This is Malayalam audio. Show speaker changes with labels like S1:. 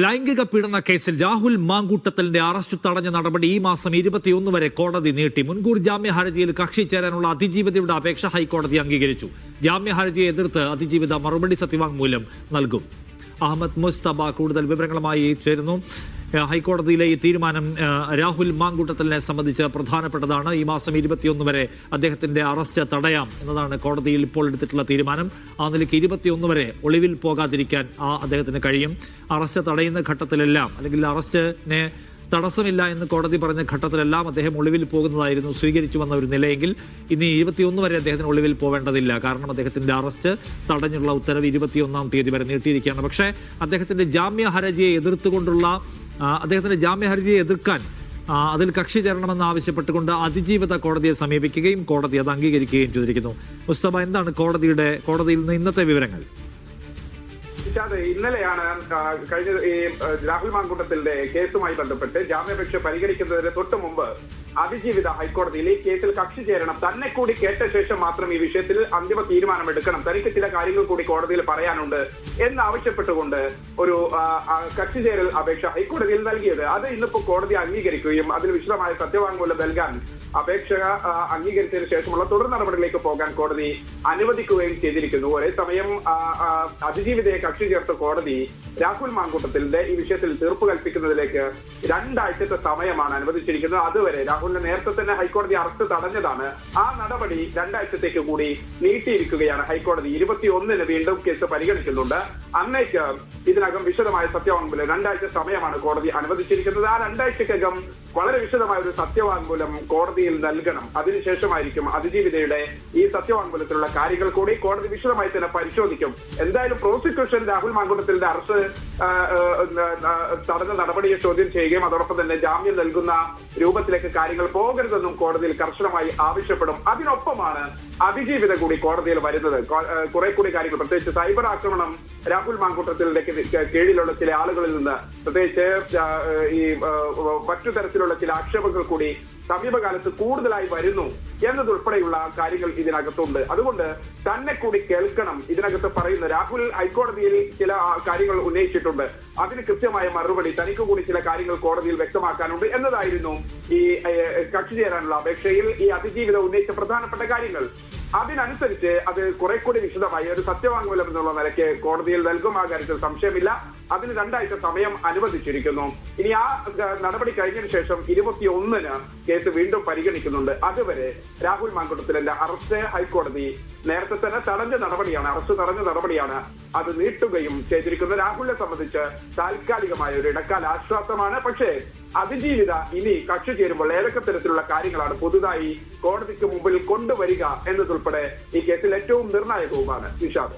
S1: ലൈംഗിക പീഡന കേസിൽ രാഹുൽ മാങ്കൂട്ടത്തലിന്റെ അറസ്റ്റ് തടഞ്ഞ നടപടി ഈ മാസം 21 വരെ കോടതി നീട്ടി. മുൻകൂർ ജാമ്യ ഹർജിയിൽ കക്ഷി ചേരാനുള്ള അതിജീവിതയുടെ അപേക്ഷ ഹൈക്കോടതി അംഗീകരിച്ചു. ജാമ്യ ഹർജിയെ എതിർത്ത് അതിജീവിത മറുപടി സത്യവാങ്മൂലം നൽകും. അഹമ്മദ് മുസ്തബ കൂടുതൽ വിവരങ്ങളുമായി ചേരുന്നു. ഹൈക്കോടതിയിലെ ഈ തീരുമാനം രാഹുൽ മാങ്കൂട്ടത്തലിനെ സംബന്ധിച്ച് പ്രധാനപ്പെട്ടതാണ്. ഈ മാസം 21 വരെ അദ്ദേഹത്തിന്റെ അറസ്റ്റ് തടയാം എന്നതാണ് കോടതിയിൽ ഇപ്പോൾ എടുത്തിട്ടുള്ള തീരുമാനം. ആ നിലയ്ക്ക് 21 വരെ ഒളിവിൽ പോകാതിരിക്കാൻ അദ്ദേഹത്തിന് കഴിയും. അറസ്റ്റ് തടയുന്ന ഘട്ടത്തിലെല്ലാം, അല്ലെങ്കിൽ അറസ്റ്റിനെ തടസ്സമില്ല എന്ന് കോടതി പറഞ്ഞ ഘട്ടത്തിലെല്ലാം അദ്ദേഹം ഒളിവിൽ പോകുന്നതായിരുന്നു സ്വീകരിച്ചു വന്ന ഒരു നിലയെങ്കിൽ ഇനി 21 വരെ അദ്ദേഹത്തിന് ഒളിവിൽ പോവേണ്ടതില്ല. കാരണം അദ്ദേഹത്തിന്റെ അറസ്റ്റ് തടഞ്ഞുള്ള ഉത്തരവ് 21-ാം തീയതി വരെ നീട്ടിയിരിക്കുകയാണ്. പക്ഷേ അദ്ദേഹത്തിന്റെ ജാമ്യ ഹർജിയെ എതിർക്കാൻ അതിൽ കക്ഷി ചേരണമെന്ന് ആവശ്യപ്പെട്ടുകൊണ്ട് അതിജീവിത കോടതിയെ സമീപിക്കുകയും കോടതി അത് അംഗീകരിക്കുകയും ചെയ്തിരിക്കുന്നു. മുസ്തഫ, എന്താണ് കോടതിയിൽ നിന്ന് ഇന്നത്തെ വിവരങ്ങൾ?
S2: ഇന്നലെയാണ് കഴിഞ്ഞ ഈ രാഹുൽ മാങ്കൂട്ടത്തിന്റെ കേസുമായി ബന്ധപ്പെട്ട് ജാമ്യാപേക്ഷ പരിഗണിക്കുന്നതിന് തൊട്ടു മുമ്പ് അതിജീവിത ഹൈക്കോടതിയിൽ ഈ കേസിൽ കക്ഷി ചേരണം, തന്നെ കൂടി കേട്ട ശേഷം മാത്രം ഈ വിഷയത്തിൽ അന്തിമ തീരുമാനമെടുക്കണം, തനിക്ക് ചില കാര്യങ്ങൾ കൂടി കോടതിയിൽ പറയാനുണ്ട് എന്നാവശ്യപ്പെട്ടുകൊണ്ട് ഒരു കക്ഷി ചേരൽ അപേക്ഷ ഹൈക്കോടതിയിൽ നൽകിയത്. അത് ഇന്നിപ്പോ കോടതി അംഗീകരിക്കുകയും അതിൽ വിശദമായ സത്യവാങ്മൂലം നൽകാൻ അപേക്ഷ അംഗീകരിച്ചതിന് ശേഷമുള്ള തുടർ നടപടികളിലേക്ക് പോകാൻ കോടതി അനുവദിക്കുകയും ചെയ്തിരിക്കുന്നു. ഒരേ സമയം അതിജീവിതയെ കക്ഷി ചേർത്ത കോടതി രാഹുൽ മാങ്കൂട്ടത്തിന്റെ ഈ വിഷയത്തിൽ തീർപ്പ് കൽപ്പിക്കുന്നതിലേക്ക് 2 ആഴ്ചത്തെ സമയമാണ് അനുവദിച്ചിരിക്കുന്നത്. അതുവരെ രാഹുലിനെ നേരത്തെ തന്നെ ഹൈക്കോടതി അറസ്റ്റ് തടഞ്ഞതാണ്. ആ നടപടി 2 ആഴ്ചത്തേക്ക് കൂടി നീട്ടിയിരിക്കുകയാണ് ഹൈക്കോടതി. 21-ന് വീണ്ടും കേസ് പരിഗണിക്കുന്നുണ്ട്. അന്നേക്ക് ഇതിനകം വിശദമായ സത്യവാങ്മൂലം 2 ആഴ്ച സമയമാണ് കോടതി അനുവദിച്ചിരിക്കുന്നത്. ആ 2 ആഴ്ചക്കകം വളരെ വിശദമായ ഒരു സത്യവാങ്മൂലം കോടതിയിൽ നൽകണം. അതിനുശേഷമായിരിക്കും അതിജീവിതയുടെ ഈ സത്യവാങ്മൂലത്തിലുള്ള കാര്യങ്ങൾ കൂടി കോടതി വിശദമായി തന്നെ പരിശോധിക്കും. എന്തായാലും പ്രോസിക്യൂഷൻ രാഹുൽ മാങ്കൂട്ടത്തിന്റെ അറസ്റ്റ് തടഞ്ഞ നടപടിയെ ചോദ്യം ചെയ്യുകയും അതോടൊപ്പം തന്നെ ജാമ്യം നൽകുന്ന രൂപത്തിലേക്ക് കാര്യങ്ങൾ പോകരുതെന്നും കോടതിയിൽ കർശനമായി ആവശ്യപ്പെടും. അതിനൊപ്പമാണ് അതിജീവിത കൂടി കോടതിയിൽ വരുന്നത്. കുറെ കൂടി കാര്യങ്ങൾ, പ്രത്യേകിച്ച് സൈബർ ആക്രമണം രാഹുൽ മാങ്കൂട്ടത്തിന്റെ കീഴിലുള്ള ചില ആളുകളിൽ നിന്ന്, പ്രത്യേകിച്ച് ഈ മറ്റു തരത്തിലുള്ള ചില ആക്ഷേപങ്ങൾ കൂടി സമീപകാലത്ത് കൂടുതലായി വരുന്നു എന്നതുൾപ്പെടെയുള്ള കാര്യങ്ങൾ ഇതിനകത്തുണ്ട്. അതുകൊണ്ട് തന്നെ കൂടി കേൾക്കണം. ഇതിനകത്ത് പറയുന്ന രാഹുൽ ഹൈക്കോടതിയിൽ ചില കാര്യങ്ങൾ ഉന്നയിച്ചിട്ടുണ്ട്. അതിന് കൃത്യമായ മറുപടി തനിക്ക് കൂടി ചില കാര്യങ്ങൾ കോടതിയിൽ വ്യക്തമാക്കാനുണ്ട് എന്നതായിരുന്നു ഈ കക്ഷി ചേരാനുള്ള അപേക്ഷയിൽ ഈ അതിജീവിത ഉന്നയിച്ച പ്രധാനപ്പെട്ട കാര്യങ്ങൾ. അതിനനുസരിച്ച് അത് കുറെ കൂടി വിശദമായി ഒരു സത്യവാങ്മൂലം എന്നുള്ള നിലയ്ക്ക് കോടതിയിൽ നൽകും. ആ കാര്യത്തിൽ സംശയമില്ല. അതിന് 2 ആഴ്ച സമയം അനുവദിച്ചിരിക്കുന്നു. ഇനി ആ നടപടി കഴിഞ്ഞതിന് ശേഷം 21-ന് കേസ് വീണ്ടും പരിഗണിക്കുന്നുണ്ട്. അതുവരെ രാഹുൽ മാങ്കൂട്ടത്തിന്റെ അറസ്റ്റ് ഹൈക്കോടതി നേരത്തെ തന്നെ തടഞ്ഞ നടപടിയാണ്, അറസ്റ്റ് തടഞ്ഞ നടപടിയാണ്. അത് നീട്ടുകയും ചെയ്തിരിക്കുന്നത് രാഹുലിനെ സംബന്ധിച്ച് താൽക്കാലികമായ ഒരു ഇടക്കാല ആശ്വാസമാണ്. പക്ഷേ അതിജീവിത ഇനി കക്ഷി ചേരുമ്പോൾ ഏതൊക്കെ തരത്തിലുള്ള കാര്യങ്ങളാണ് പുതുതായി കോടതിക്ക് മുമ്പിൽ കൊണ്ടുവരിക എന്നതുൾപ്പെടെ ഈ കേസിൽ ഏറ്റവും നിർണായകവുമാണ്. നിഷാദ്.